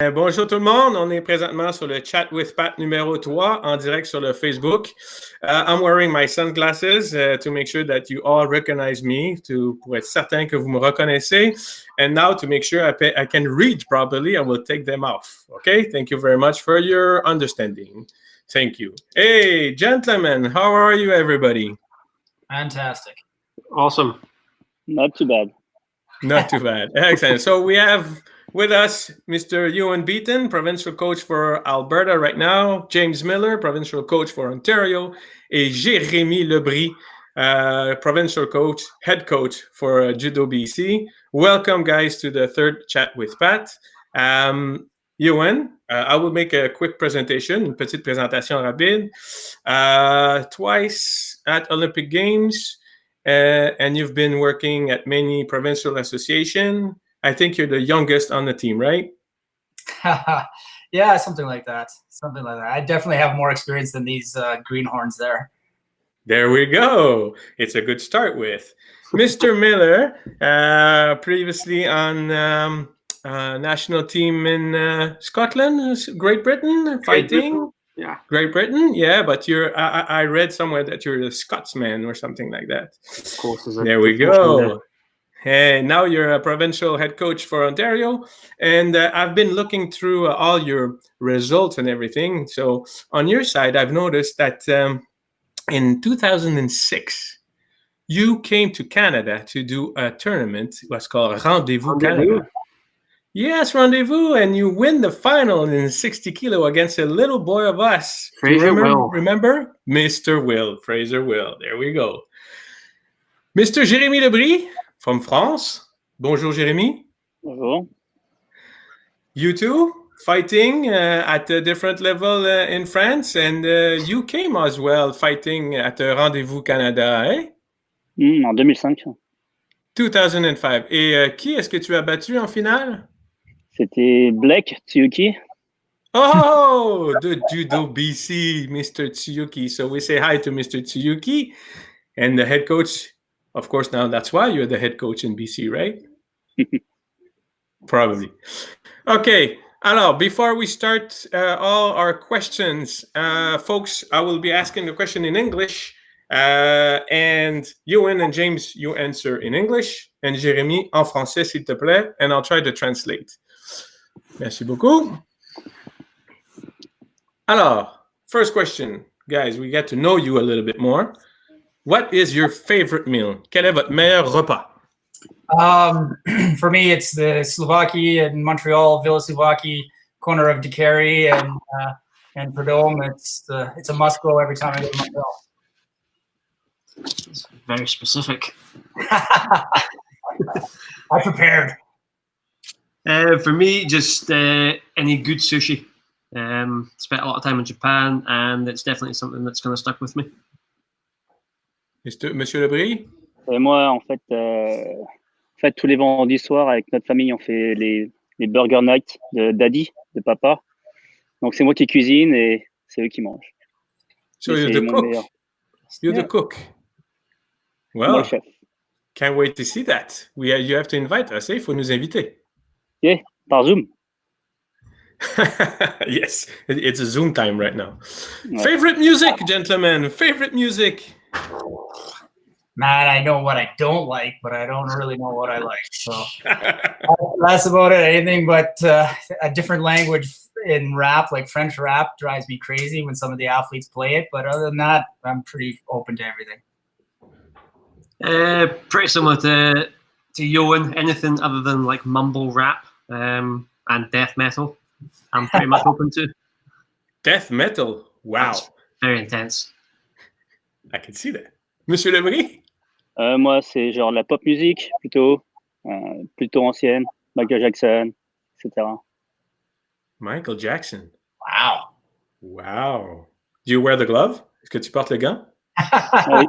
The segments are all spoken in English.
Bonjour tout le monde, on est présentement sur le Chat with Pat numéro 3 en direct sur le Facebook. I'm wearing my sunglasses to make sure that you all recognize me, pour être certain que vous me reconnaissez. And now to make sure I can read properly, I will take them off. Okay, thank you very much for your understanding. Thank you. Hey, gentlemen, how are you everybody? Fantastic. Awesome. Not too bad. Not too bad. Excellent. So we have with us Mr. Ewan Beaton, provincial coach for Alberta right now, James Millar, provincial coach for Ontario, et Jérémy Lebris, provincial coach, head coach for Judo BC. Welcome, guys, to the third Chat with Pat. Ewan, I will make a quick presentation, une petite présentation rapide. Twice at Olympic Games, and you've been working at many provincial associations. I think you're the youngest on the team, right? Yeah, something like that. Something like that. I definitely have more experience than these greenhorns there. There we go. It's a good start with. Mr. Millar, previously on national team in Scotland, Great Britain, fighting. Yeah. Great Britain, yeah, but I read somewhere that you're a Scotsman or something like that. Of course. There we go. And now you're a provincial head coach for Ontario. And I've been looking through all your results and everything. So on your side, I've noticed that in 2006, you came to Canada to do a tournament, what's called Rendezvous Canada. Yes, Rendezvous, and you win the final in 60 kilo against a little boy of us. Remember? Mr. Will, Fraser Will. There we go. Mr. Jérémy Lebris from France. Bonjour, Jérémy. Bonjour. You too, fighting at a different level in France, and you came as well fighting at Rendezvous Canada, eh? En 2005. 2005. Et qui est-ce que tu as battu en finale? C'était Blake Tsuyuki. Oh, the Judo BC, Mr. Tsuyuki. So we say hi to Mr. Tsuyuki and the head coach. Of course, now that's why you're the head coach in BC, right? Probably. Okay. Alors, before we start all our questions, folks, I will be asking the question in English. And Ewan and James, you answer in English. And Jérémy, en français, s'il te plaît. And I'll try to translate. Merci beaucoup. Alors, first question. Guys, we get to know you a little bit more. What is your favorite meal? Quel est votre meilleur repas? For me, it's the Slovakia in Montreal, Villa Slovakia, corner of Décarie and Prud'homme. It's a must-go every time I go to Montreal. It's very specific. I prepared. For me, just any good sushi. Spent a lot of time in Japan, and it's definitely something that's going to stick with me. Monsieur Lebris? Et moi, en fait, tous les vendredis soirs, avec notre famille, on fait les burger night de Daddy, de papa. Donc, c'est moi qui cuisine et c'est eux qui mangent. So you're the cook. You're the cook. Well, chef. Can't wait to see that. You have to invite us, il faut nous inviter. Yeah, par Zoom. Yes, it's a Zoom time right now. Ouais. Favorite music, gentlemen. Favorite music. Man, I know what I don't like, but I don't really know what I like. So that's about it. Anything but a different language in rap, like French rap, drives me crazy when some of the athletes play it. But other than that, I'm pretty open to everything. Pretty similar to Ewan. Anything other than like mumble rap and death metal, I'm pretty much open to. Death metal? Wow. That's very intense. I can see that. Monsieur Lebris? Moi, c'est genre la pop musique, plutôt ancienne, Michael Jackson, etc. Michael Jackson. Wow. Do you wear the glove? Est-ce que tu portes le gant? Oui.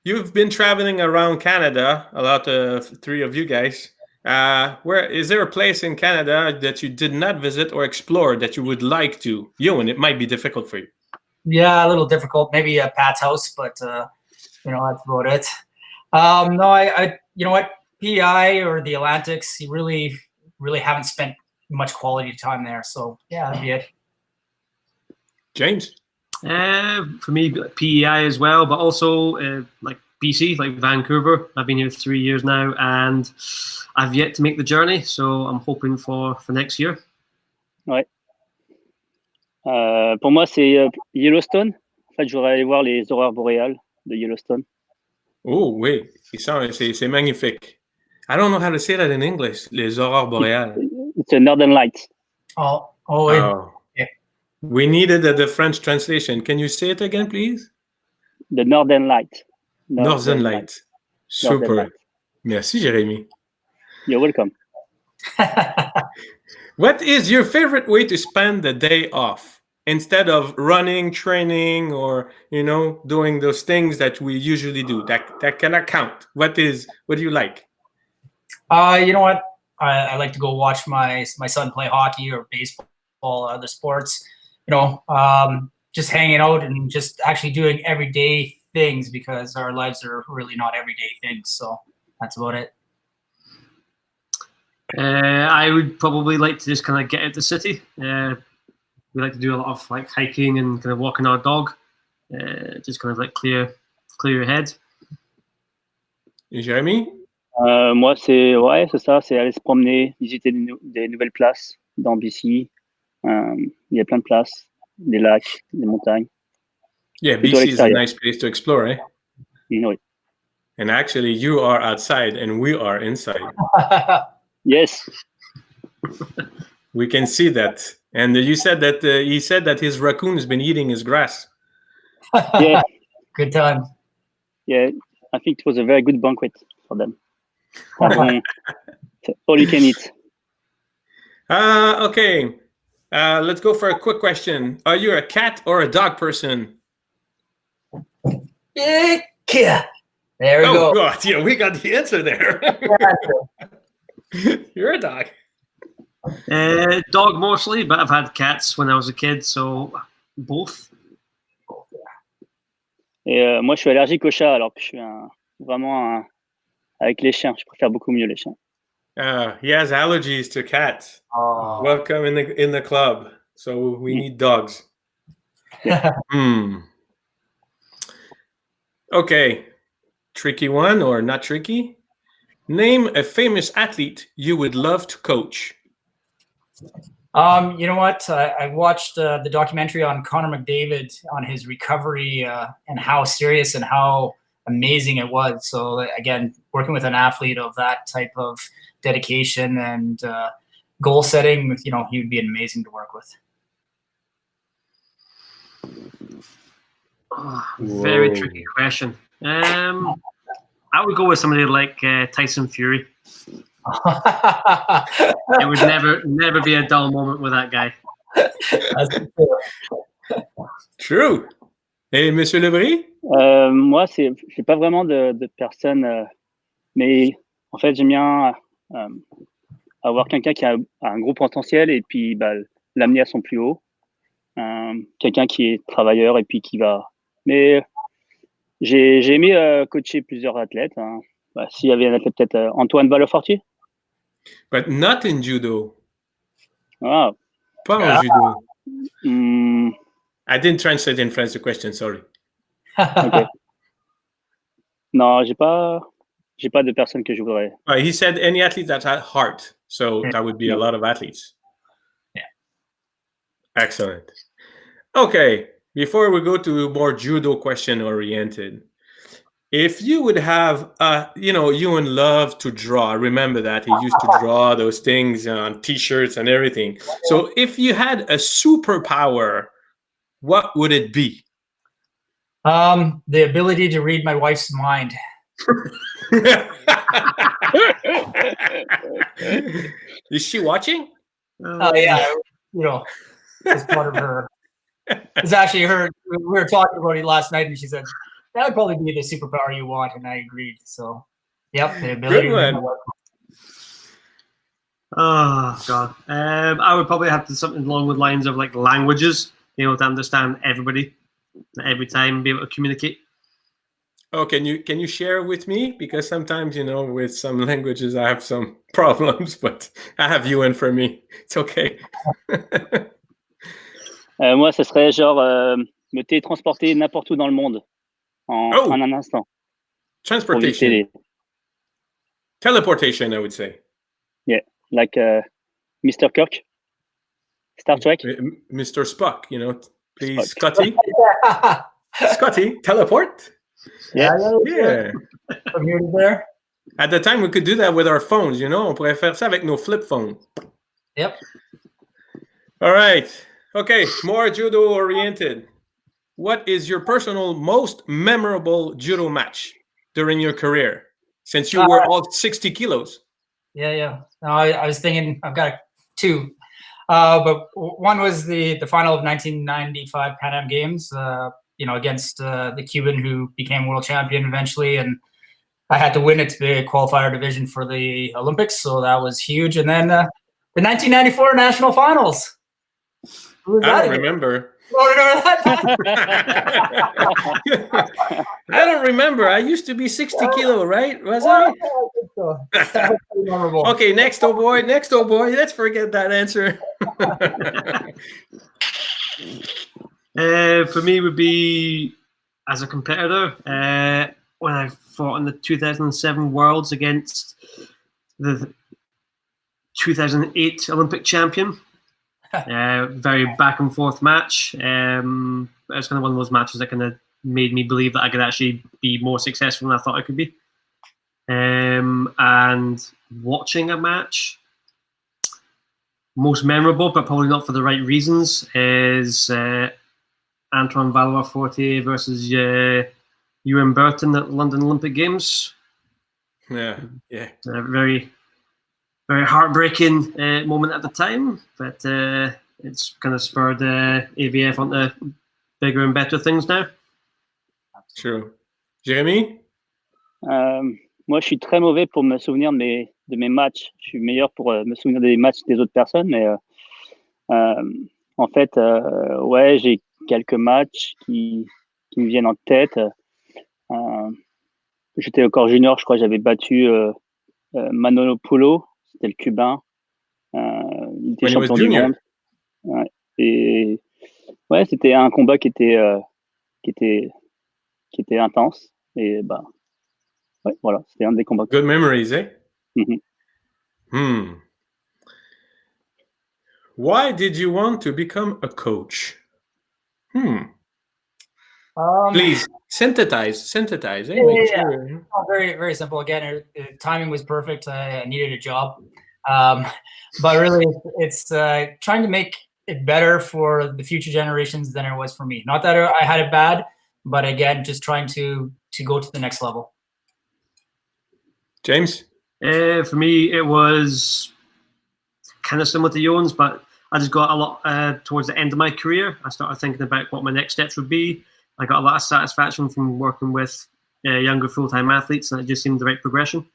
You've been traveling around Canada, a lot of three of you guys. Where is there a place in Canada that you did not visit or explore that you would like to? Ewan, it might be difficult for you. Yeah, a little difficult. Maybe Pat's house, but that's about it. No, I you know what? PEI or the Atlantics, you really haven't spent much quality time there. So yeah, that'd be it. James? For me, PEI as well, but also like BC, like Vancouver. I've been here 3 years now, and I've yet to make the journey, so I'm hoping for next year. Ouais. Pour moi, c'est Yellowstone. En fait, je voudrais aller voir les aurores boréales de Yellowstone. Oh, oui. C'est magnifique. I don't know how to say that in English. Les aurores boréales. It's a Northern Lights. Oh. Yeah. We needed the French translation. Can you say it again, please? The Northern Lights. Northern Lights. Super. Northern Lights. Merci, Jérémy. You're welcome. What is your favorite way to spend the day off instead of running, training, or doing those things that we usually do that cannot count? What do you like? You know what? I like to go watch my son play hockey or baseball, other sports. Just hanging out and just actually doing everyday things, because our lives are really not everyday things. So that's about it. I would probably like to just kind of get out the city. We like to do a lot of like hiking and kind of walking our dog. Just kind of like clear your head. Jérémy? Moi, c'est ça, c'est aller se promener, visiter des nouvelles places dans BC. Il y a plein de places, des lacs, des montagnes. Yeah, BC is a nice place to explore, eh? Oui. And actually, you are outside and we are inside. Yes. We can see that. And you said that he said that his raccoon has been eating his grass. Yeah. Good time. Yeah, I think it was a very good banquet for them. All you can eat. Okay. Let's go for a quick question. Are you a cat or a dog person? Yeah. There we go. Oh, God. Yeah, we got the answer there. You're a dog. Dog mostly, but I've had cats when I was a kid, so both. Et moi, je suis allergique aux chats, alors que je suis vraiment avec les chiens. Je préfère beaucoup mieux les chiens. He has allergies to cats. Oh. Welcome in the club. So we need dogs. Okay. Tricky one or not tricky? Name a famous athlete you would love to coach. You know what? I watched the documentary on Connor McDavid on his recovery and how serious and how amazing it was. So again, working with an athlete of that type of dedication and goal setting, he would be amazing to work with. Very tricky question. I would go with somebody like Tyson Fury. It would never be a dull moment with that guy. True. Et Monsieur Lebris? Moi, j'ai pas vraiment de personne, mais en fait, j'aime bien avoir quelqu'un qui a un gros potentiel et puis l'amener à son plus haut. Quelqu'un qui est travailleur et puis qui va. Mais j'ai aimé coacher plusieurs athlètes. Hein. S'il y avait un athlète, peut-être Antoine Valofortier. But not in judo. Ah. Pas en judo. I didn't translate in French the question, sorry. Okay. Non, j'ai pas de personne que je voudrais. He said any athlete that had heart. So that would be a lot of athletes. Yeah. Excellent. Okay. Before we go to more judo question oriented, if you would have, Ewan loved to draw. I remember that he used to draw those things on T-shirts and everything. So if you had a superpower, what would it be? The ability to read my wife's mind. Is she watching? Oh yeah, it's part of her. It's actually her. We were talking about it last night, and she said that would probably be the superpower you want, and I agreed. So, yep, the ability. Good one. Oh God, I would probably have to something along the lines of like languages. To understand everybody, every time, be able to communicate. Oh, can you share with me? Because sometimes, with some languages I have some problems, but I have Ewan for me. It's okay. Moi, ce serait genre me télétransporter n'importe où dans le monde en un instant. Pour visiter Transportation. Teleportation, I would say. Yeah, like Mr. Kirk, Star Trek. Mr. Spock, please, Spock. Scotty. Scotty, teleport. Yeah. From here to there. At the time, we could do that with our phones, On pourrait faire ça avec nos flip phones. Yep. All right. Okay, more judo-oriented. What is your personal most memorable judo match during your career? Since you were all 60 kilos. Yeah. No, I was thinking I've got two. But one was the final of 1995 Pan Am Games, against the Cuban who became world champion eventually. And I had to win it to the qualifier division for the Olympics. So that was huge. And then the 1994 national finals. I don't remember. I don't remember. I used to be 60 kilo, right? Was I? Okay, next old boy. Let's forget that answer. For me, would be as a competitor when I fought in the 2007 Worlds against the 2008 Olympic champion. Very back and forth match. It was kind of one of those matches that kind of made me believe that I could actually be more successful than I thought I could be. And watching a match, most memorable, but probably not for the right reasons, is Antoine Valois-Fortier versus Ewan Beaton at London Olympic Games. Yeah. Very, very heartbreaking moment at the time, but it's kind of spurred AVF onto bigger and better things now. True. Jérémy? Moi, je suis très mauvais pour me souvenir de mes matchs. Je suis meilleur pour me souvenir des matchs des autres personnes, mais en fait, j'ai quelques matchs qui me viennent en tête. J'étais encore junior, je crois, j'avais battu Manolo Pulo, c'était le Cubain. Il était champion du monde. Ouais. Et c'était un combat qui était intense. Et voilà, c'était un des combats. Good memories, eh? Mm-hmm. Why did you want to become a coach? Please synthesize. Eh? Make sure. Oh, very, very simple. Again, timing was perfect. I needed a job, but really, it's trying to make it better for the future generations than it was for me. Not that I had it bad, but again, just trying to go to the next level. James? For me, it was kind of similar to Ewan's, but I just got a lot towards the end of my career. I started thinking about what my next steps would be. I got a lot of satisfaction from working with younger full-time athletes, and it just seemed the right progression.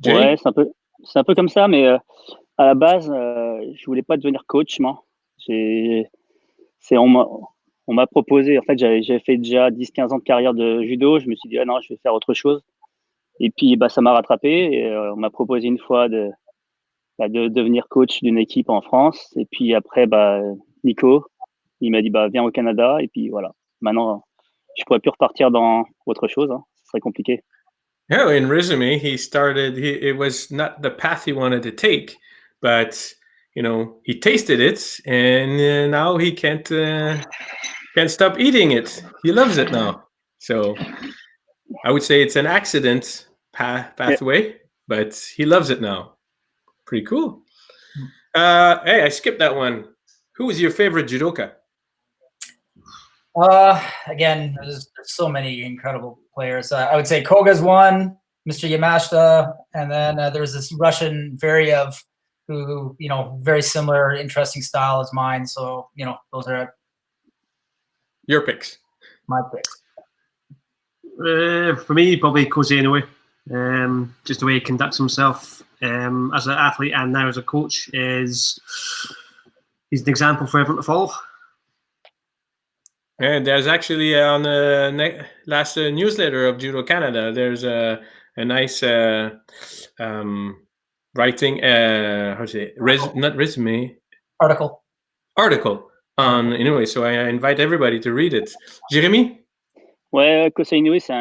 Ouais, c'est un peu comme ça, mais à la base, je voulais pas devenir coach, moi. On m'a proposé, en fait, j'avais fait déjà 10-15 ans de carrière de judo. Je me suis dit, ah non, je vais faire autre chose. Et puis, ça m'a rattrapé. Et, on m'a proposé une fois de devenir coach d'une équipe en France. Et puis après, Nico, il m'a dit, viens au Canada. Et puis voilà. Maintenant, je pourrais plus repartir dans autre chose. Hein. Ce serait compliqué. Yeah, in resume, it was not the path he wanted to take, but, he tasted it, and now he can't stop eating it. He loves it now. So I would say it's an accident pathway, but he loves it now. Pretty cool. Hey, I skipped that one. Who was your favorite judoka? Again, there's so many incredible players. I would say Koga's one, Mr. Yamashita, and then there's this Russian Varyev who, very similar, interesting style as mine. So, those are your picks. My picks. For me, probably Kosei Inoue. Just the way he conducts himself as an athlete and now as a coach he's an example for everyone to follow. And there's actually on the last newsletter of Judo Canada, there's a nice writing, how to say, not resume, article on Inoue. So I invite everybody to read it. Jérémy? Ouais, Kosei Inoue, c'est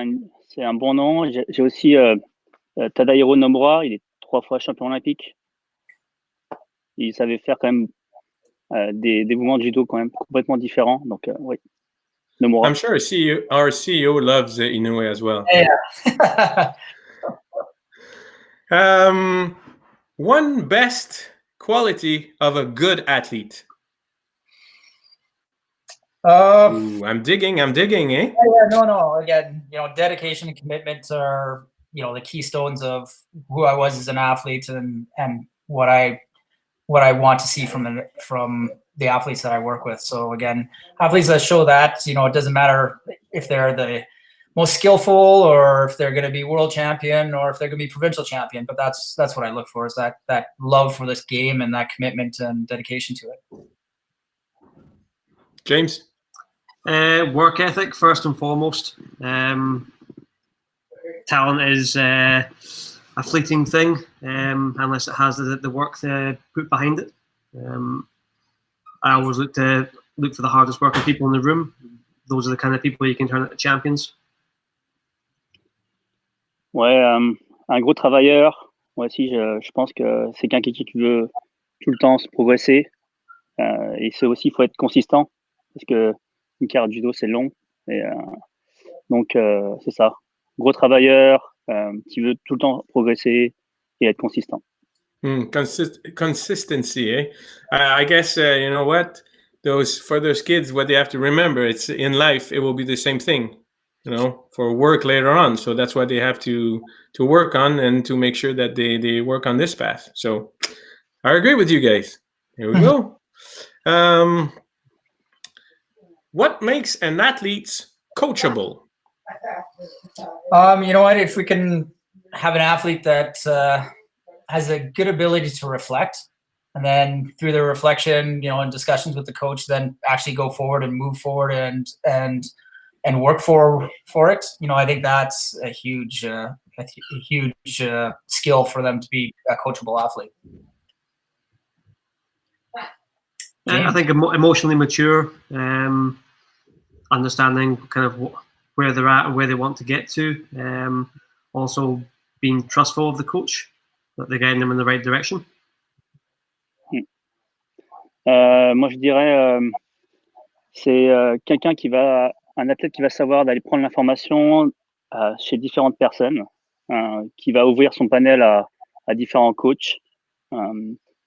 un bon nom. J'ai aussi Tadahiro Nomura, il est 3 fois champion olympique. Il savait faire quand même des mouvements de judo quand même complètement différents. Donc, oui, Nomura. I'm sure our CEO loves Inoue as well. Yeah. One best quality of a good athlete. Ooh, I'm digging, eh? No. Again, dedication and commitment are, the keystones of who I was as an athlete and what I want to see from the athletes that I work with. So again, athletes that show that, it doesn't matter if they're the most skillful or if they're going to be world champion or if they're going to be provincial champion, but that's what I look for, is that love for this game and that commitment and dedication to it. James? Work ethic first and foremost. Talent is a fleeting thing unless it has the work put behind it. I always look for the hardest working people in the room. Those are the kind of people you can turn into champions. Ouais, un gros travailleur. Moi aussi, je pense que c'est quelqu'un qui veut tout le temps se progresser. Et c'est aussi, il faut être consistant parce que une carrière de judo, c'est long. Et, donc, c'est ça. Gros travailleur qui veut tout le temps progresser et être consistant. Consistency, eh? I guess, you know what? For those kids, what they have to remember, it's in life, it will be the same thing, for work later on. So that's what they have to work on and to make sure that they work on this path. So I agree with you guys. Here we go. What makes an athlete coachable? You know what? If we can have an athlete that has a good ability to reflect, and then through the reflection, in discussions with the coach, then actually go forward and move forward and work for it. I think that's a huge skill for them to be a coachable athlete. I think emotionally mature, understanding kind of where they're at and where they want to get to. Also being trustful of the coach, that they're guiding them in the right direction. Moi, je dirais, c'est un athlète qui va savoir d'aller prendre l'information chez différentes personnes, qui va ouvrir son panel à différents coachs.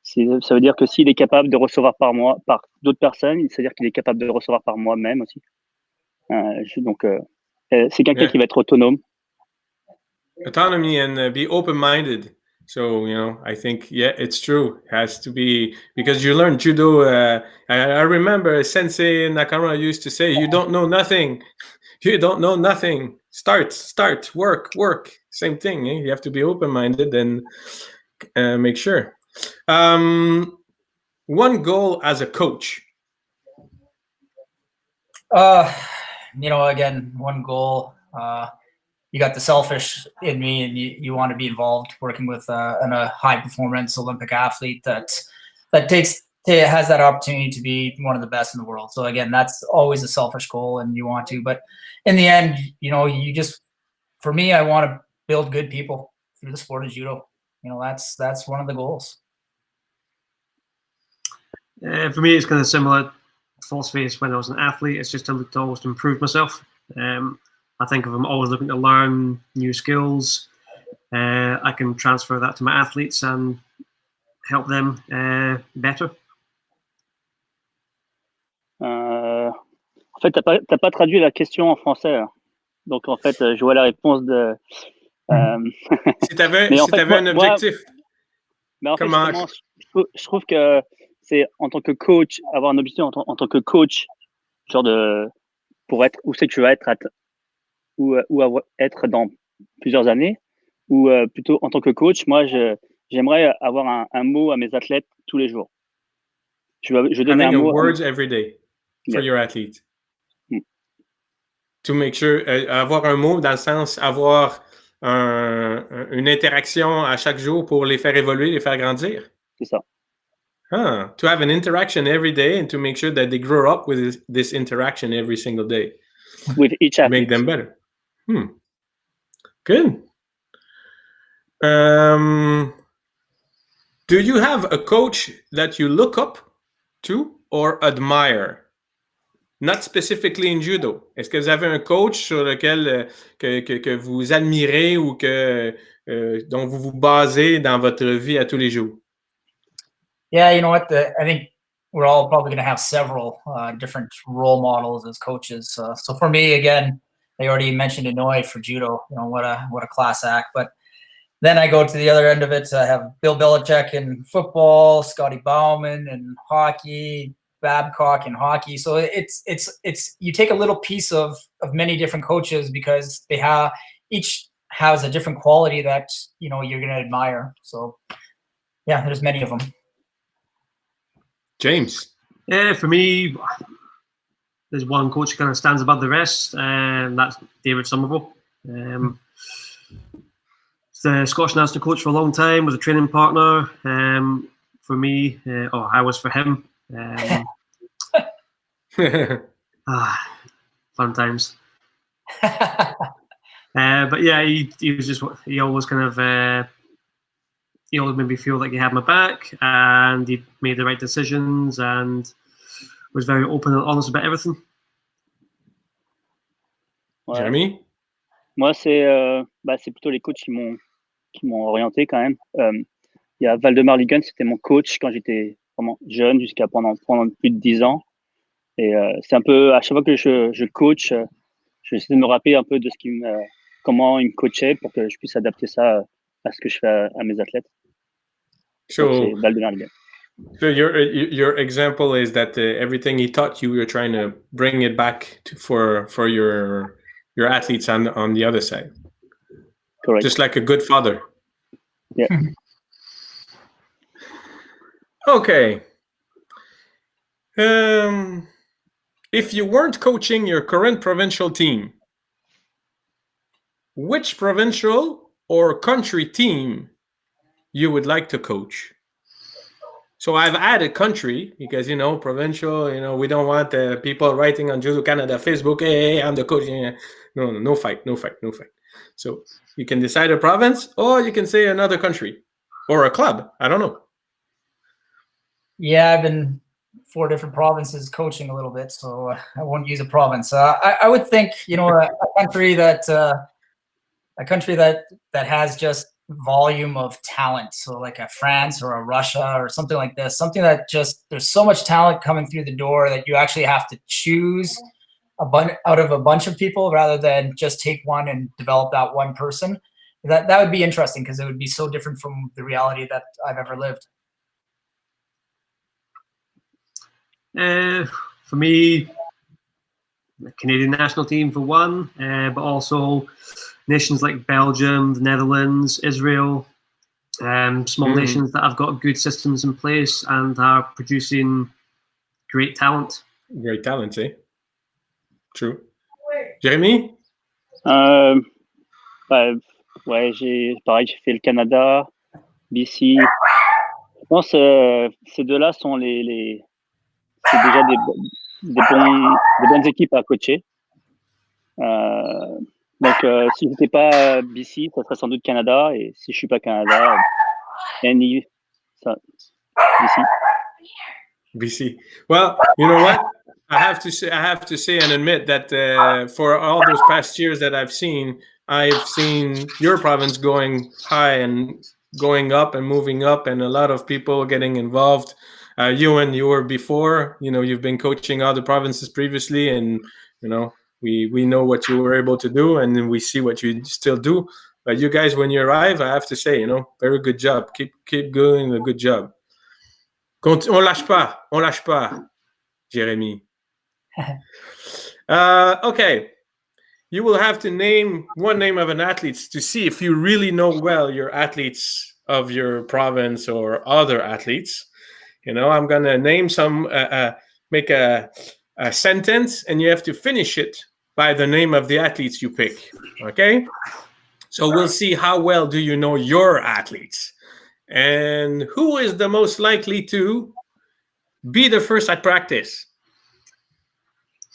Ça veut dire que s'il est capable de recevoir par d'autres personnes, c'est-à-dire qu'il est capable de recevoir par moi-même aussi. Donc, c'est quelqu'un qui va être autonome. Autonomy and be open-minded. So, I think, it's true. It has to be, because you learn judo. I remember Sensei Nakamura used to say, you don't know nothing. You don't know nothing. Start, work. Same thing. You have to be open-minded and make sure. One goal as a coach. Again, one goal. You got the selfish in me, and you want to be involved working with a high performance Olympic athlete that has that opportunity to be one of the best in the world. So again, that's always a selfish goal, and you want to. But in the end, for me, I want to build good people through the sport of judo. That's one of the goals. For me, it's kind of similar philosophy as when I was an athlete. It's just to always improve myself. I think if I'm always looking to learn new skills, I can transfer that to my athletes and help them better. En fait, t'as pas traduit la question en français. Donc, en fait, je vois la réponse de... Si t'avais un objectif. Mais en fait, justement, je trouve que c'est en tant que coach, avoir un objectif en tant que coach, pour être où c'est que tu vas être ou être dans plusieurs années, ou plutôt en tant que coach, moi, j'aimerais avoir un mot à mes athlètes tous les jours. Je donne un mot. Words every day for your athlete. to make sure, avoir un mot dans le sens avoir une interaction à chaque jour pour les faire évoluer, les faire grandir. C'est ça. To have an interaction every day and to make sure that they grow up with this interaction every single day. With each To athlete. make them better. Good. Do you have a coach that you look up to or admire? Not specifically in judo. Est-ce que vous avez un coach sur lequel que vous admirez ou dont vous vous basez dans votre vie à tous les jours? Yeah, you know what? I think we're all probably going to have several different role models as coaches. So for me, again, I already mentioned Inouye for judo. You know, what a class act. But then I go to the other end of it. I have Bill Belichick in football, Scotty Bauman in hockey, Babcock in hockey. So it's you take a little piece of many different coaches because they have each has a different quality that you're going to admire. So yeah, there's many of them. James. Yeah, for me, there's one coach who kind of stands above the rest, and that's David Somerville. The Scottish national coach for a long time, was a training partner for me. I was for him. Fun times. But yeah, he was just, he always kind of, he always made me feel like he had my back and he made the right decisions and was very open and honest about everything. Ouais. Jeremy? Moi, c'est plutôt les coachs qui m'ont orienté quand même. Il y a Valdemar Ligon, c'était mon coach quand j'étais vraiment jeune, jusqu'à pendant plus de 10 ans. Et c'est un peu, à chaque fois que je coach, je vais essayer de me rappeler un peu de comment il me coachait pour que je puisse adapter ça à ce que je fais à mes athlètes. So, donc, c'est Valdemar Ligon. So your example is that everything he taught you, you're trying to bring it back for your athletes on the other side. Correct. Just like a good father. Yeah. Okay. If you weren't coaching your current provincial team, which provincial or country team you would like to coach? So I've added country because, provincial, we don't want people writing on Judo Canada Facebook, hey, I'm the coach. No fight. So you can decide a province or you can say another country or a club. I don't know. Yeah, I've been 4 different provinces coaching a little bit, so I won't use a province. I would think, a country that has just volume of talent. So like a France or a Russia or something like this, something that just, there's so much talent coming through the door that you actually have to choose out of a bunch of people rather than just take one and develop that one person. That would be interesting because it would be so different from the reality that I've ever lived. For me, the Canadian national team for one, but also nations like Belgium, the Netherlands, Israel, small nations that have got good systems in place and are producing great talent. Great talent, eh? True. Jérémy? Ouais, j'ai fait le Canada, BC. Je pense ces deux-là sont c'est déjà des bonnes équipes à coacher. Donc, si j'étais pas BC, ça serait sans doute Canada. Et si je suis pas Canada, BC. BC. Well, you know what? I have to say and admit that for all those past years that I've seen your province going high and going up and moving up, and a lot of people getting involved. Ewan, you were before. You've been coaching other provinces previously, and we know what you were able to do, and then we see what you still do. But you guys, when you arrive, I have to say, very good job. Keep doing a good job. On lâche pas, Jérémy. Okay. You will have to name one name of an athlete to see if you really know well your athletes of your province or other athletes. I'm going to name some, make a sentence, and you have to finish it by the name of the athletes you pick. Okay? So we'll see how well do you know your athletes. And who is the most likely to be the first at practice?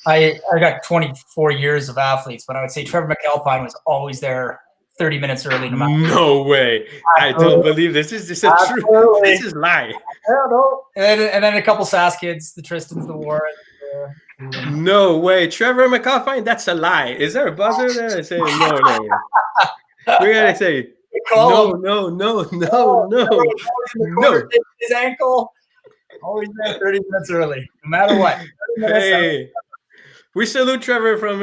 I got 24 years of athletes, but I would say Trevor McAlpine was always there 30 minutes early. No way. I don't believe this. This is a true. This is lie. I don't know. And then a couple SAS kids, the Tristans, the Warren. No way. Trevor McAlpine, that's a lie. Is there a buzzer there? I say no. We gotta say no. His ankle. Always there 30 minutes early, no matter what. Hey, we salute Trevor from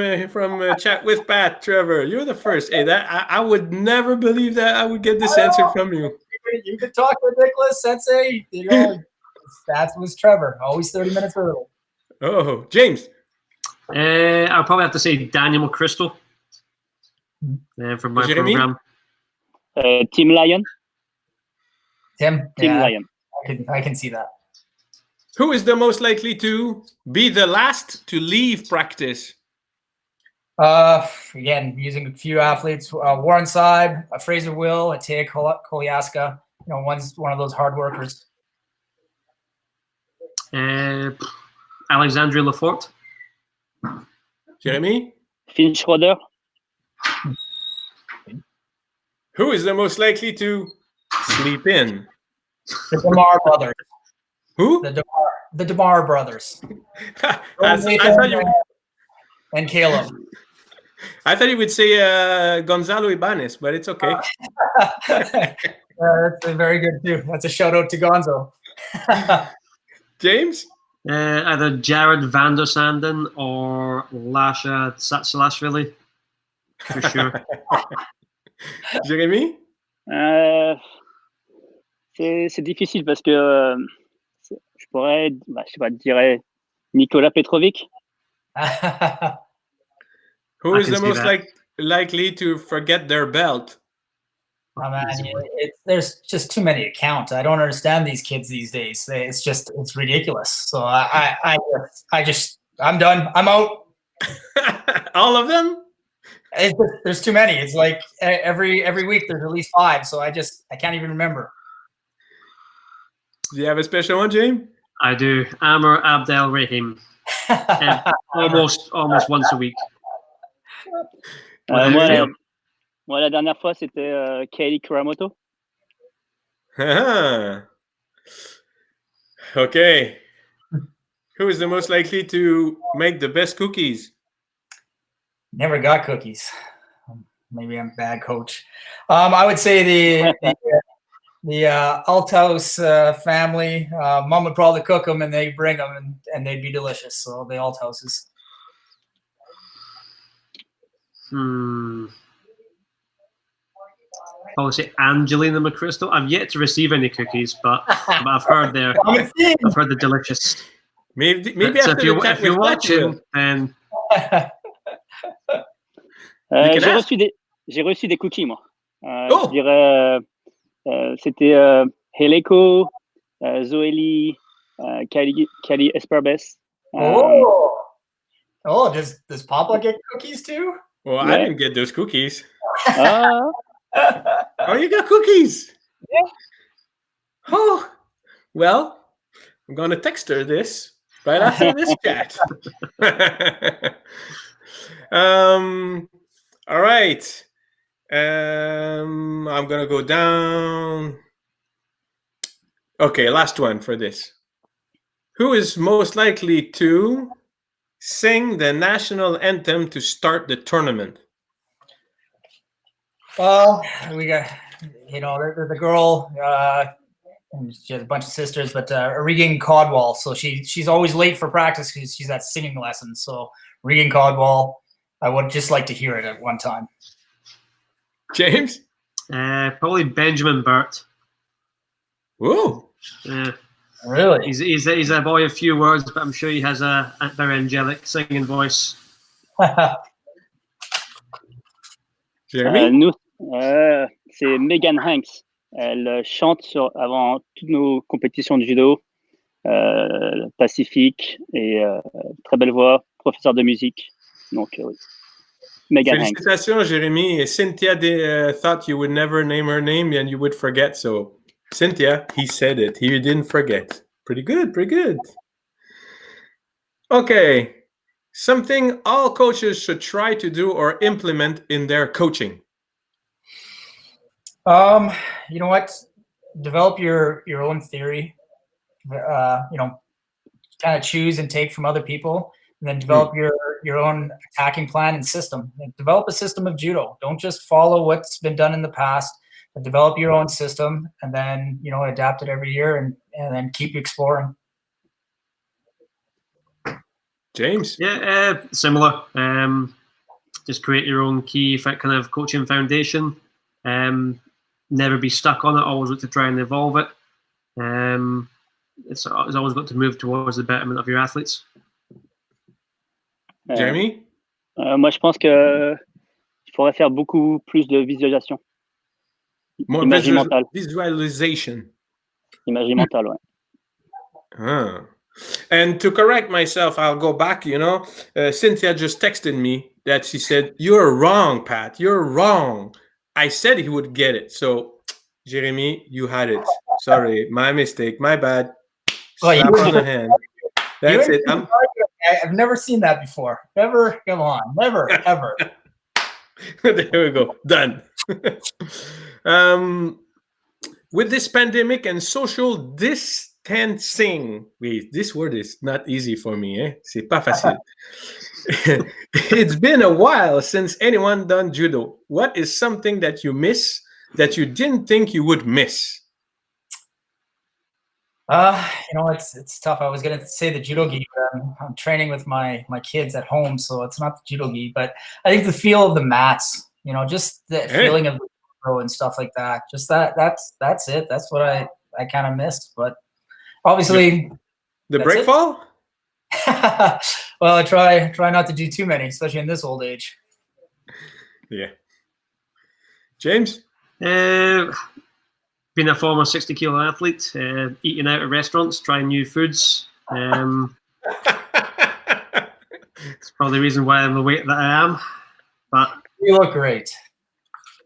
Chat with Pat. Trevor, you're the first. Hey, that I would never believe that I would get this answer from you. You could talk ridiculous, Sensei. You know, that was Trevor. Always 30 minutes early. Oh, James. I'll probably have to say Daniel McChrystal from my program. Team Lion. Team Lion. I can see that. Who is the most likely to be the last to leave practice? Again, using a few athletes, Warren Saib, Fraser Will, Atea Koliaska. You know, one's one of those hard workers. Alexandre Lefort. Jeremy? Finn Schroeder. Who is the most likely to sleep in? The DeMar brothers. Who? The DeMar brothers. I thought you. And Caleb. I thought you would say Gonzalo Ibanez, but it's okay. That's very good too. That's a shout out to Gonzo. James? Either Jared Van der Sanden or Lasha Satsalashvili, for sure. Jérémy? C'est difficile parce que je pourrais, je sais pas, je dirais Nikola Petrovic. Who is the most likely to forget their belt? Oh, man, there's just too many accounts. I don't understand these kids these days. It's ridiculous. So I'm done. I'm out. All of them? There's too many. It's like every week there's at least 5. So I can't even remember. Do you have a special one, James? I do. Amr Abdel Rahim. almost once a week. Moi, la dernière fois, c'était Kaylee Kuramoto. Okay. Who is the most likely to make the best cookies? Never got cookies. Maybe I'm a bad coach. I would say the Althaus family. Mom would probably cook them, and they bring them, and they'd be delicious. So the Althauses. I would say Angelina McChrystal. I've yet to receive any cookies, but I've heard they're delicious. Maybe so if you're watching, then j'ai reçu des cookies, moi. Je dirais c'était Heleko, Zoélie, Kali Esperbes. Does Papa get cookies too? Well, yeah. I didn't get those cookies. Oh, you got cookies? Yeah. Oh, well, I'm going to text her this right after this chat. All right. I'm going to go down. Okay, last one for this. Who is most likely to sing the national anthem to start the tournament? Well, we got, there's a girl, and she has a bunch of sisters, but Regan Codwall. So she's always late for practice because she's at singing lessons. So Regan Codwall, I would just like to hear it at one time. James? Probably Benjamin Burt. Whoa. Really? He's a boy of few words, but I'm sure he has a very angelic singing voice. Jeremy? Nous, c'est Megan Hanks. Elle chante avant toutes nos compétitions de judo, pacifique et très belle voix, professeur de musique. Donc, oui. Megan Hanks. Félicitations, Jérémy. Cynthia thought you would never name her name and you would forget. So, Cynthia, he said it. He didn't forget. Pretty good, pretty good. Okay. Something all coaches should try to do or implement in their coaching. You know what? Develop your own theory. Kind of choose and take from other people, and then develop your own attacking plan and system. And develop a system of judo. Don't just follow what's been done in the past, but develop your own system, and then adapt it every year, and then keep exploring. James? Yeah, similar. Just create your own key kind of coaching foundation. Never be stuck on it. Always look to try and evolve it. It's always got to move towards the betterment of your athletes. Jeremy? Moi, je pense que il faudrait faire beaucoup plus de visualisation. Imagerie mentale. Visualization. Imagerie mentale, ouais. Ah. And to correct myself, I'll go back, Cynthia just texted me that she said, "You're wrong, Pat. You're wrong. I said he would get it." So, Jeremy, you had it. Sorry, my mistake, my bad. Slap on the hand. That's it. I've never seen that before. Never, come on. Never, ever. There we go. Done. With this pandemic and social distancing, wait, this word is not easy for me, eh? C'est pas facile. It's been a while since anyone done judo. What is something that you miss that you didn't think you would miss? It's tough. I was gonna say the judo gi, but I'm training with my kids at home, so it's not the judo gi. But I think the feel of the mats, just the feeling of the throw and stuff like that. Just that's it. That's what I kind of missed. But obviously, the break fall. Well, I try not to do too many, especially in this old age. Yeah. James? Being a former 60-kilo athlete, eating out at restaurants, trying new foods. It's probably the reason why I'm the weight that I am. But you look great.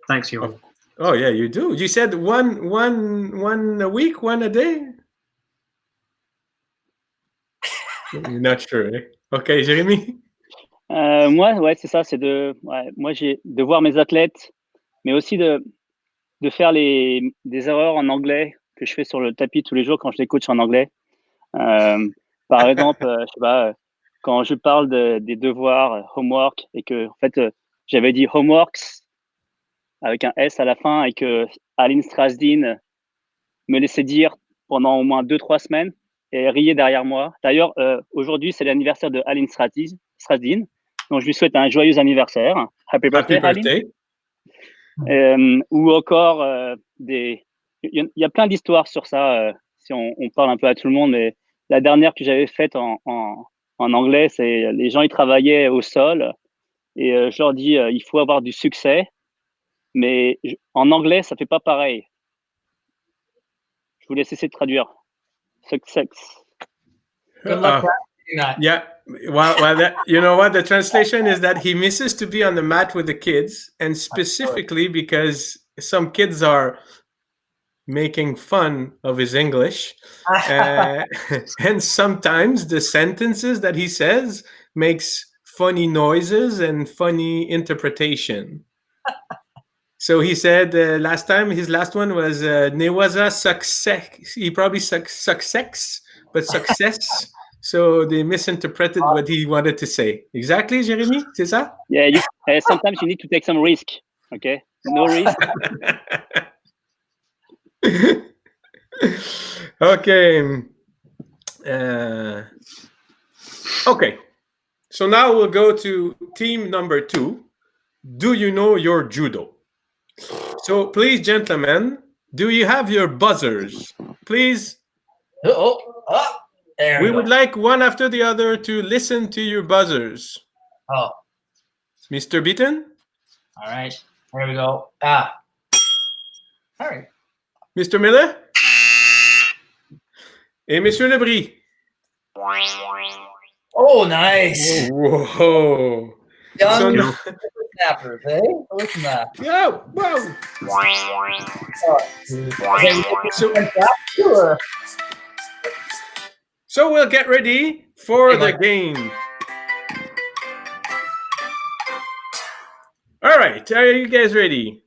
Thanks, Ewan. Oh yeah, you do. You said one a week, one a day? You're not sure, eh? Okay, Jérémy? Moi, ouais, c'est ça. Moi, j'ai de voir mes athlètes, mais aussi de faire des erreurs en anglais que je fais sur le tapis tous les jours quand je les coach en anglais. Par exemple, je sais pas, quand je parle des devoirs, homework, et que en fait, j'avais dit homeworks avec un S à la fin et que Aline Strasdin me laissait dire pendant au moins 2-3 semaines et riait derrière moi. D'ailleurs, aujourd'hui, c'est l'anniversaire de Aline Strasdin, donc je lui souhaite un joyeux anniversaire. Happy birthday, Aline. Ou encore il y a plein d'histoires sur ça si on parle un peu à tout le monde, mais la dernière que j'avais faite en anglais, c'est les gens ils travaillaient au sol et je leur dis il faut avoir du succès, mais en anglais ça fait pas pareil. Je vous laisse essayer de traduire. Success. Good luck. Yeah. Well, that, you know what? The translation is that he misses to be on the mat with the kids, and specifically because some kids are making fun of his English. And sometimes the sentences that he says makes funny noises and funny interpretation. So he said last time, his last one was Newaza success. He probably success, but success. So they misinterpreted what he wanted to say. Exactly, Jérémy? C'est ça? Yeah, sometimes you need to take some risk. Okay? No risk. Okay. Okay. So now we'll go to team number 2. Do you know your judo? So please, gentlemen, do you have your buzzers? Please. We would like one after the other to listen to your buzzers. Oh. Mr. Beaton? All right. Here we go. All right. Mr. Millar? Et Monsieur Le Bris? Oh, nice. Whoa. Young no- snappers, eh? Listen to that. Yeah, wow. So we'll get ready for the game. All right, are you guys ready?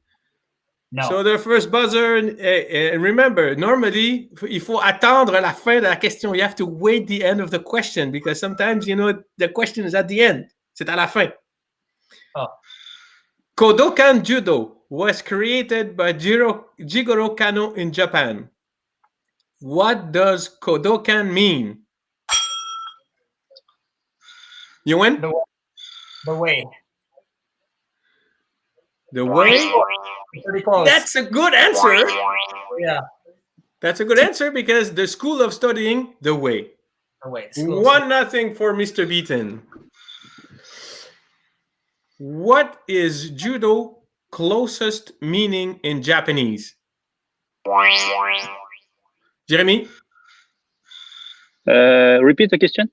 No. So the first buzzer, and remember, normally, il faut attendre la fin de la question. You have to wait the end of the question because sometimes, the question is at the end. C'est à la fin. Oh. Kodokan Judo was created by Jigoro Kano in Japan. What does Kodokan mean? You win? The way. The way? Pretty close. That's a good answer. Yeah. That's a good answer because the school of studying the way. The way. 1-0 for Mr. Beaton. What is judo closest meaning in Japanese? Jeremy? Repeat the question.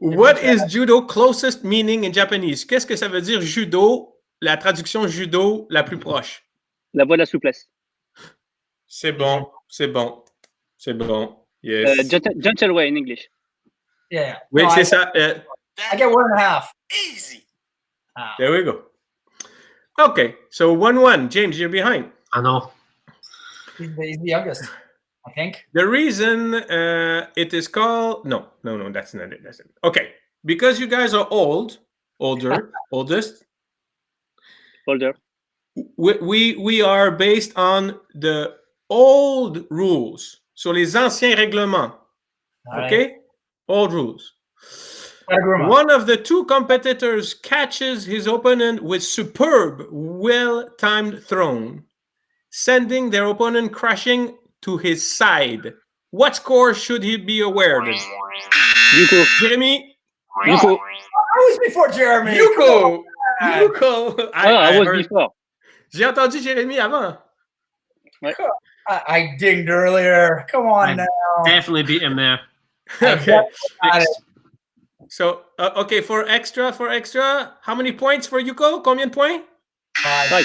What is judo closest meaning in Japanese? Qu'est-ce que ça veut dire judo, la traduction judo la plus proche? La voie de la souplesse. C'est bon, c'est bon, c'est bon. Yes. Gentle way in English. Yeah. Oui, c'est ça. I get 1.5. Easy. There we go. Okay, so 1-1. James, you're behind. I know. He's the youngest, I think. The reason it is called... No, that's not it. That's it. Okay, because you guys are oldest. Older. We are based on the old rules. Sur les anciens règlements. Okay? Right. Old rules. One of the two competitors catches his opponent with superb, well-timed throw, sending their opponent crashing to his side. What score should he be aware of? Yuko. Jeremy? Yuko. I was before Jeremy. Yuko. I was before. J'ai entendu Jérémy avant. Ouais. I dinged earlier. Come on now. Definitely beat him there. Okay. So, okay, for extra, how many points for Yuko? Combien de points? 5.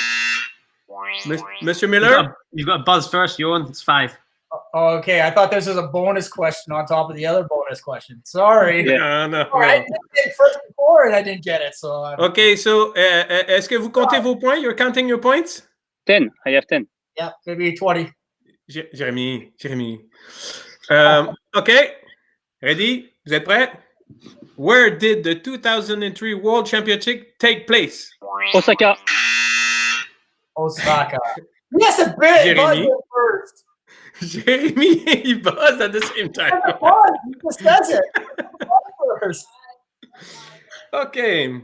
Mr. Millar? You've got a buzz first, Ewan. It's 5. Okay, I thought this was a bonus question on top of the other bonus question. Sorry. Yeah. No. I did it first before and I didn't get it. So. Okay, so est-ce que vous comptez vos points? You're counting your points? 10. I have 10. Yeah, maybe 20. Jérémy. Okay, ready? Vous êtes prêts? Where did the 2003 World Championship take place? Osaka. Yes, a bit. Jérémy. First. Jérémy, he buzzed at the same time. He just says it. First. Okay.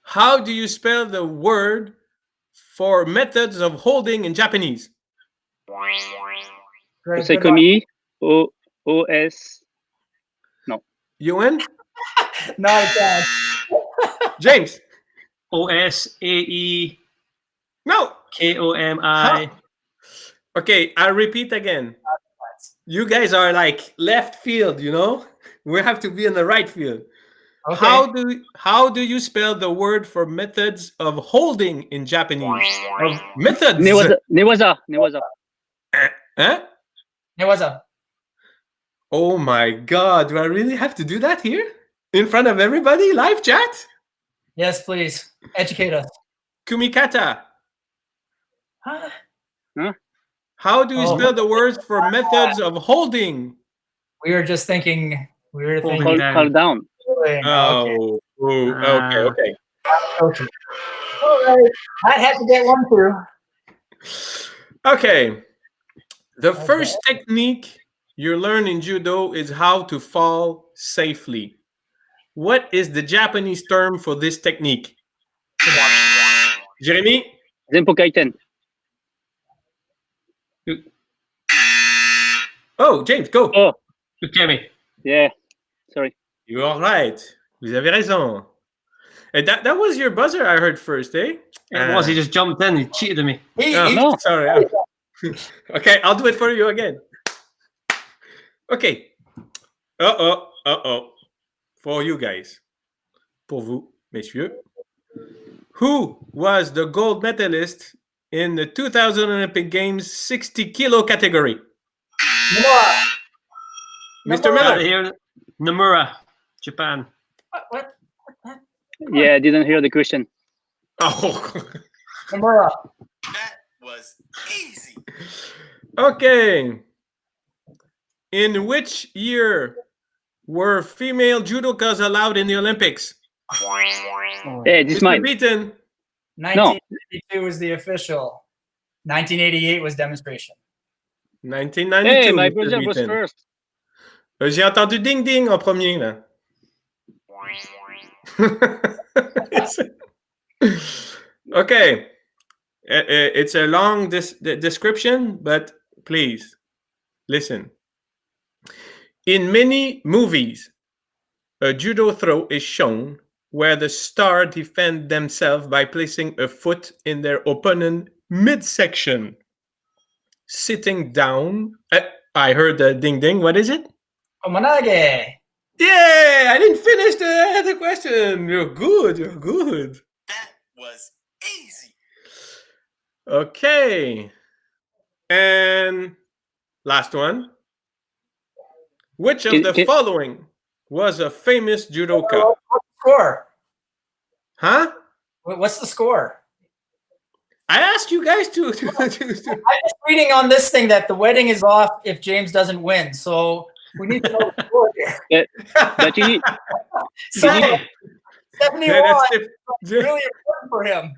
How do you spell the word for methods of holding in Japanese? Osekomi. O-S. No. Ewan? Not bad. James? O-S-A-E. No. K-O-M-I. Okay, I'll repeat again. You guys are like left field, We have to be in the right field. Okay. How do you spell the word for methods of holding in Japanese? Of methods. Newaza. Huh? Newaza. Oh my God! Do I really have to do that here in front of everybody? Live chat? Yes, please. Educate us. Kumikata. Huh? How do you spell the words for methods of holding? We were just thinking. Hold down. Oh, okay. All right. I had to get one through. Okay. The first technique you learn in judo is how to fall safely. What is the Japanese term for this technique? Jérémy? Zempo Kaiten. Oh, James, go. Oh. Ukemi. Yeah. Sorry. You are right. Vous avez raison. And that was your buzzer I heard first, eh? It was. He just jumped in. He cheated me. No. Sorry. Okay, I'll do it for you again. Okay. For you guys. Pour vous, messieurs. Who was the gold medalist in the 2000 Olympic Games 60 kilo category? Mr. Miller. Here, Nomura, Japan. What? Yeah, I didn't hear the question. Oh. Nomura. That was easy. Okay. In which year were female judokas allowed in the Olympics? Hey, this is Mr. mine. Beaton. 1992 was the official. 1988 was demonstration. 1992. Hey, my Mr. brother was Beaton. first. J'ai entendu ding ding en premier là. Okay. It's a long description, but please listen. In many movies, a judo throw is shown where the star defend themselves by placing a foot in their opponent midsection. Sitting down. I heard the ding ding. What is it? Omanage. Yeah, I didn't finish the question. You're good. You're good. That was easy. Okay. And last one. Which of the following was a famous judoka? What's the score? Huh? What's the score? I asked you guys to. I'm just reading on this thing that the wedding is off if James doesn't win. So we need to know the score here. But you need, 71. Yeah, Really important for him.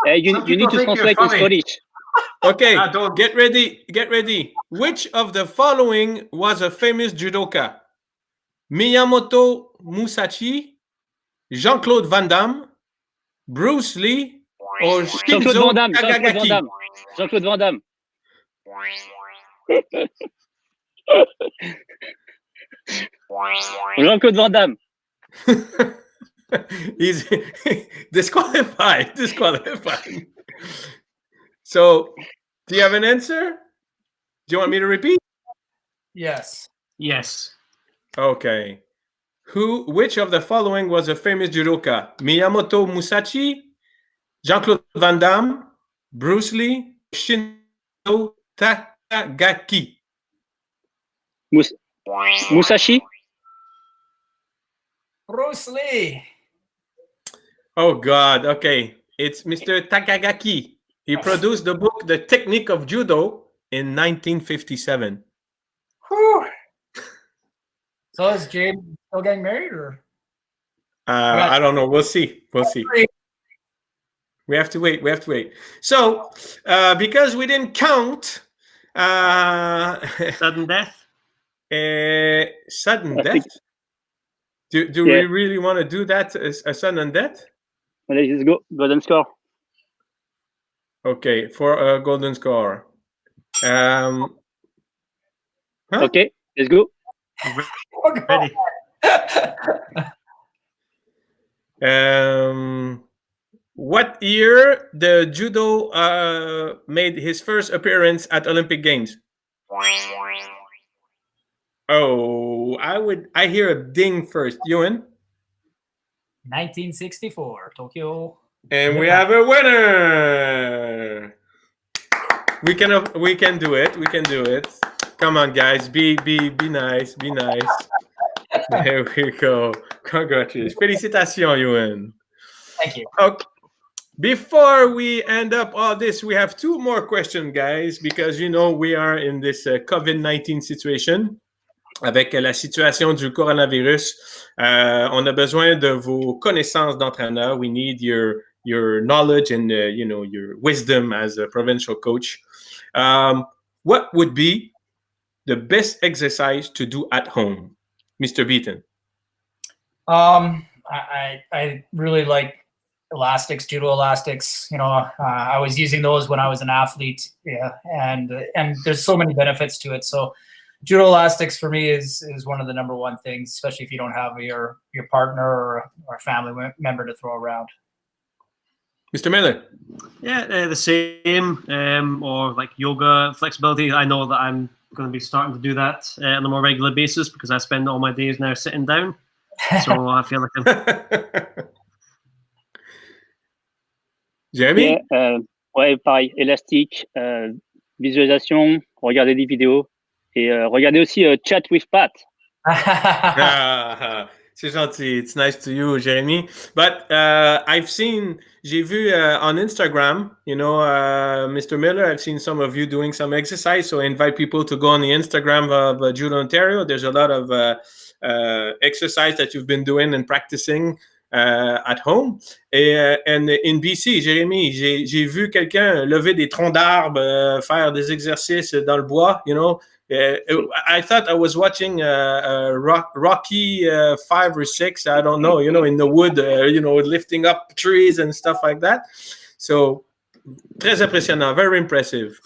you need to translate in Scottish. Okay, get ready. Get ready. Which of the following was a famous judoka? Miyamoto Musashi, Jean-Claude Van Damme, Bruce Lee, or Jean-Claude Shinzo Van Damme. Takagaki? Jean-Claude Van Damme. Jean-Claude Van Damme. He's disqualified. So, do you have an answer? Do you want me to repeat? Yes. Yes. Okay. Which of the following was a famous judoka? Miyamoto Musashi, Jean-Claude Van Damme, Bruce Lee, Shinzo Takagaki? Musashi. Bruce Lee. Oh God. Okay. It's Mr. Takagaki. He produced the book The Technique of Judo in 1957. Whew. So is James still getting married, or? I don't know. We'll see. We have to wait. So, because we didn't count Sudden death. Sudden death. Do we really want to do that as a sudden death? Let's go. Golden score. Okay, for a golden score. Huh? Okay, let's go. Ready. What year the judo made his first appearance at Olympic Games? Oh, I hear a ding first. Ewan? 1964, Tokyo. And we have a winner. We can do it. Come on, guys. Be nice. There we go. Congratulations. Félicitations, Ewan. Thank you. Okay. Before we end up all this, we have two more questions, guys, because we are in this COVID-19 situation. Avec la situation du coronavirus, on a besoin de vos connaissances d'entraîneur. We need your knowledge and your wisdom as a provincial coach. What would be the best exercise to do at home, Mr. Beaton? I really like elastics, judo elastics. I was using those when I was an athlete. Yeah, and there's so many benefits to it. So judo elastics for me is one of the number one things, especially if you don't have your partner or a family member to throw around. Mr. Miller? Yeah, the same, or like yoga, flexibility. I know that I'm going to be starting to do that on a more regular basis because I spend all my days now sitting down. So I feel like I'm... Jeremy? Yeah, ouais, pareil, élastique, visualisation, regarder des vidéos et regarder aussi Chat with Pat. C'est gentil. It's nice to you, Jeremy. But j'ai vu on Instagram, Mr. Millar, I've seen some of you doing some exercise. So I invite people to go on the Instagram of Judo Ontario. There's a lot of exercise that you've been doing and practicing at home. And in BC, Jérémy, j'ai vu quelqu'un lever des troncs d'arbres, faire des exercices dans le bois, I thought I was watching Rocky 5 or 6, I don't know, in the wood, lifting up trees and stuff like that. So, très impressionnant, very impressive.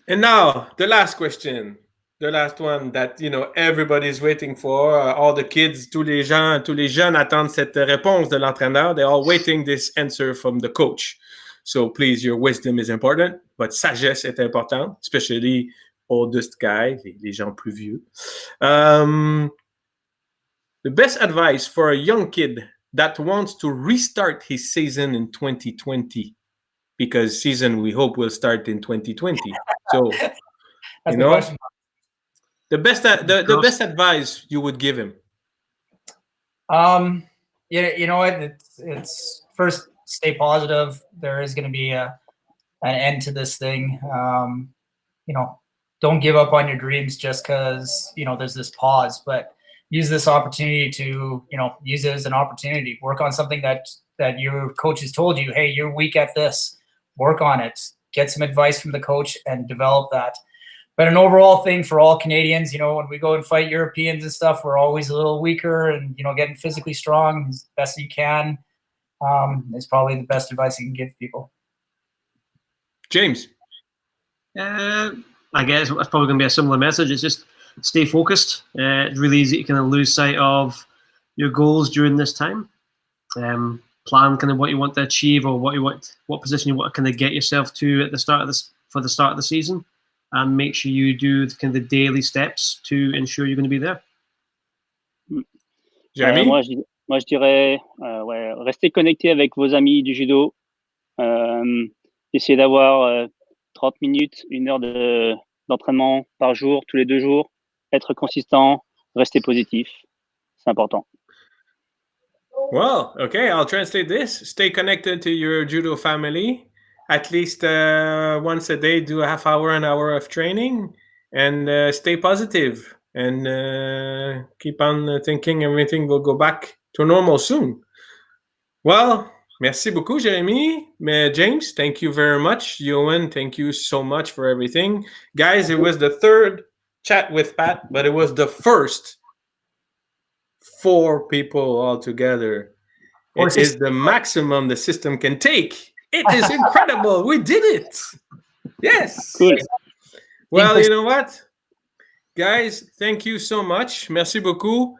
And now, the last question. The last one that, everybody's waiting for. All the kids, tous les jeunes attendent cette réponse de l'entraîneur. They're all waiting this answer from the coach. So please, your wisdom is important, but sagesse est important, especially oldest guy, les gens plus vieux. The best advice for a young kid that wants to restart his season in 2020, because season we hope will start in 2020. So, the best advice you would give him. You know what? It's first, stay positive. There is going to be an end to this thing. Don't give up on your dreams just because there's this pause. But use this opportunity to use it as an opportunity. Work on something that your coach has told you. Hey, you're weak at this. Work on it. Get some advice from the coach and develop that. But an overall thing for all Canadians, when we go and fight Europeans and stuff, we're always a little weaker, and getting physically strong as best you can is probably the best advice you can give people. James? I guess it's probably going to be a similar message. It's just stay focused. It's really easy to kind of lose sight of your goals during this time. Plan kind of what you want to achieve or what position you want to kind of get yourself to at the start of for the start of the season. And make sure you do kind of the daily steps to ensure you're going to be there. Jeremy? Moi, je dirais, restez connecté avec vos amis du judo. Essayez d'avoir 30 minutes, 1 heure d'entraînement par jour, tous les 2 jours. Être consistant, rester positif. C'est important. Well, okay, I'll translate this. Stay connected to your judo family. At least once a day, do a half hour, an hour of training, and stay positive and keep on thinking everything will go back to normal soon. Well, merci beaucoup, Jérémy. James, thank you very much. Ewan, thank you so much for everything. Guys, it was the 3rd chat with Pat, but it was the first 4 people all together. It is the maximum the system can take. It is incredible. We did it. Yes. Cool. Well, you know what? Guys, thank you so much. Merci beaucoup.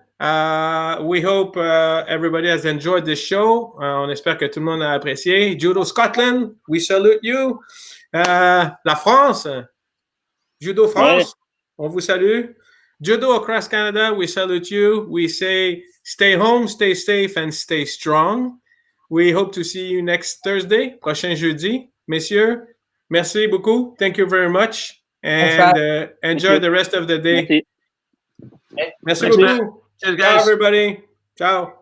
We hope everybody has enjoyed this show. On espère que tout le monde a apprécié. Judo Scotland, we salute you. La France, Judo France, on vous salue. Judo across Canada, we salute you. We say stay home, stay safe, and stay strong. We hope to see you next Thursday, prochain jeudi. Messieurs, merci beaucoup. Thank you very much. And enjoy the rest of the day. Merci. Merci beaucoup. Cheers, guys. Ciao, everybody. Ciao.